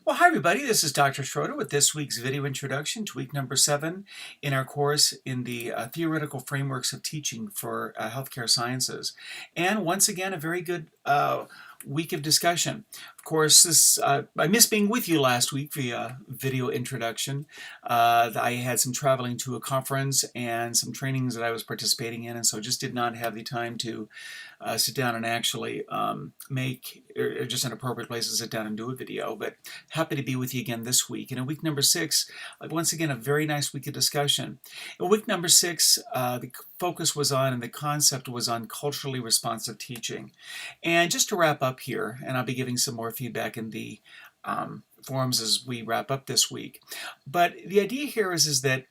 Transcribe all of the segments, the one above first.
Well, hi everybody, this is Dr. Schroeder with this week's video introduction to week number 7 in our course in the Theoretical Frameworks of Teaching for Healthcare Sciences. And once again, a very good week of discussion. Of course, I missed being with you last week via video introduction. I had some traveling to a conference and some trainings that I was participating in, and so just did not have the time to sit down and actually make, or just an appropriate place to sit down and do a video. But happy to be with you again this week. And in week number 6, once again, a very nice week of discussion. In week number 6, the focus was on, and the concept was on culturally responsive teaching. And just to wrap up here, and I'll be giving some more feedback in the forums as we wrap up this week. But the idea here is that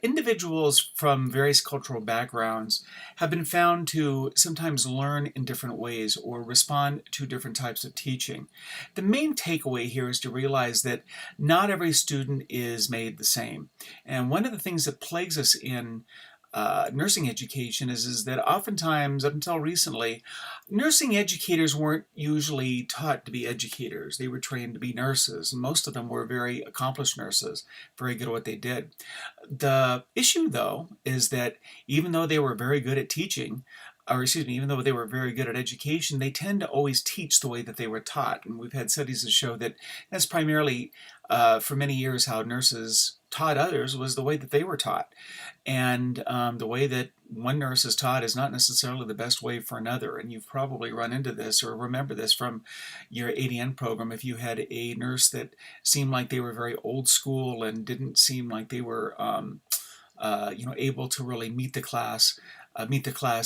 individuals from various cultural backgrounds have been found to sometimes learn in different ways or respond to different types of teaching. The main takeaway here is to realize that not every student is made the same. And one of the things that plagues us in nursing education is that oftentimes, up until recently, nursing educators weren't usually taught to be educators. They were trained to be nurses. Most of them were very accomplished nurses, very good at what they did. The issue, though, is that even though they were very good at teaching, or excuse me, even though they were very good at education, they tend to always teach the way that they were taught. And we've had studies that show that that's primarily, for many years, how nurses taught others was the way that they were taught. And the way that one nurse is taught is not necessarily the best way for another. And you've probably run into this or remember this from your ADN program. If you had a nurse that seemed like they were very old school and didn't seem like they were able to really meet the class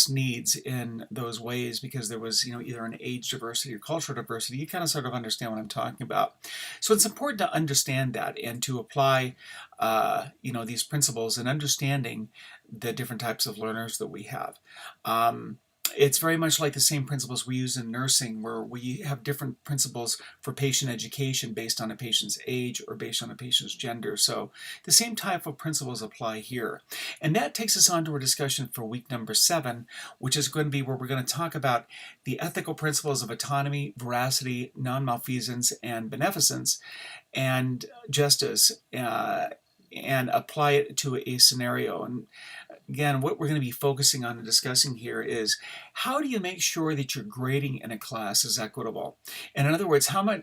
needs in those ways, because there was either an age diversity or cultural diversity. You kind of sort of understand what I'm talking about. So it's important to understand that and to apply these principles and understanding the different types of learners that we have. It's very much like the same principles we use in nursing, where we have different principles for patient education based on a patient's age or based on a patient's gender. So the same type of principles apply here. And that takes us on to our discussion for week number 7, which is going to be where we're going to talk about the ethical principles of autonomy, veracity, non-malfeasance, and beneficence, and justice, and apply it to a scenario. And again, what we're going to be focusing on and discussing here is how do you make sure that your grading in a class is equitable? And in other words, how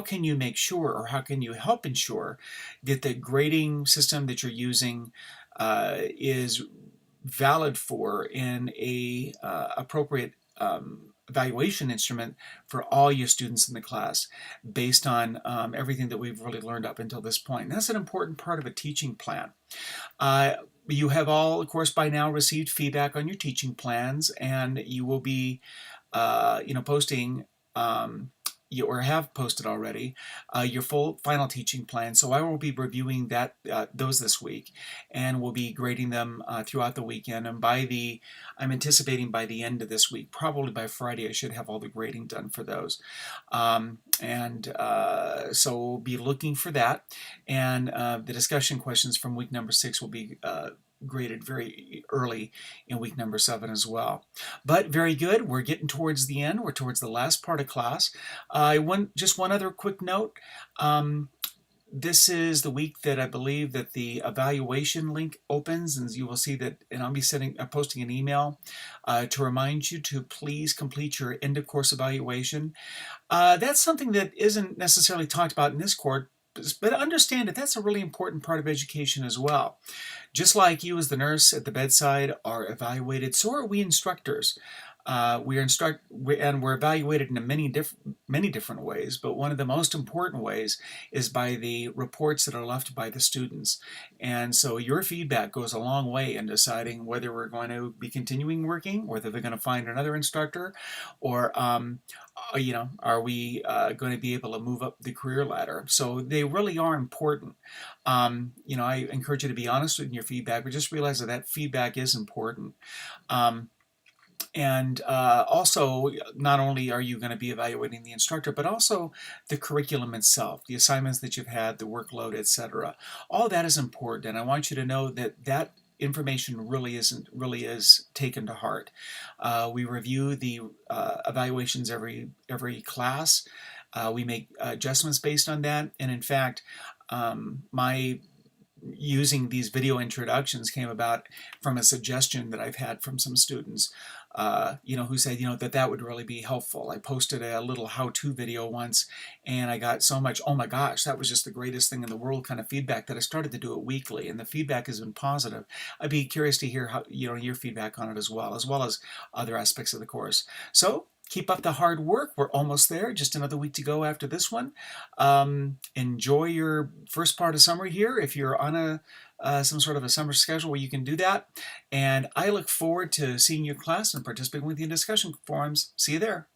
can you make sure, or how can you help ensure that the grading system that you're using is valid for in a appropriate evaluation instrument for all your students in the class, based on everything that we've really learned up until this point. And that's an important part of a teaching plan. You have all, of course, by now received feedback on your teaching plans, and you will be, posting, or have posted already, your full final teaching plan. So I will be reviewing those this week, and we'll be grading them throughout the weekend. And I'm anticipating by the end of this week, probably by Friday, I should have all the grading done for those. So we'll be looking for that. And the discussion questions from week number 6 will be graded very early in week number 7 as well. But very good. We're getting towards the end. We're towards the last part of class. Just one other quick note. This is the week that I believe that the evaluation link opens, and you will see that, and I'll be posting an email to remind you to please complete your end of course evaluation. That's something that isn't necessarily talked about in this course, but understand that that's a really important part of education as well. Just like you as the nurse at the bedside are evaluated, so are we instructors. We're evaluated in many different ways, but one of the most important ways is by the reports that are left by the students. And so your feedback goes a long way in deciding whether we're going to be continuing working, whether they're going to find another instructor, or are we going to be able to move up the career ladder? So they really are important. I encourage you to be honest with your feedback, but just realize that feedback is important. And also, not only are you going to be evaluating the instructor, but also the curriculum itself, the assignments that you've had, the workload, etc. All that is important, and I want you to know that information really is taken to heart. We review the evaluations every class. We make adjustments based on that. And in fact, my using these video introductions came about from a suggestion that I've had from some students, who said, that would really be helpful. I posted a little how-to video once, and I got so much, oh my gosh, that was just the greatest thing in the world kind of feedback that I started to do it weekly, and the feedback has been positive. I'd be curious to hear how, your feedback on it as well as other aspects of the course. So keep up the hard work. We're almost there. Just another week to go after this one. Enjoy your first part of summer here if you're on some sort of a summer schedule where you can do that. And I look forward to seeing your class and participating with you in discussion forums. See you there.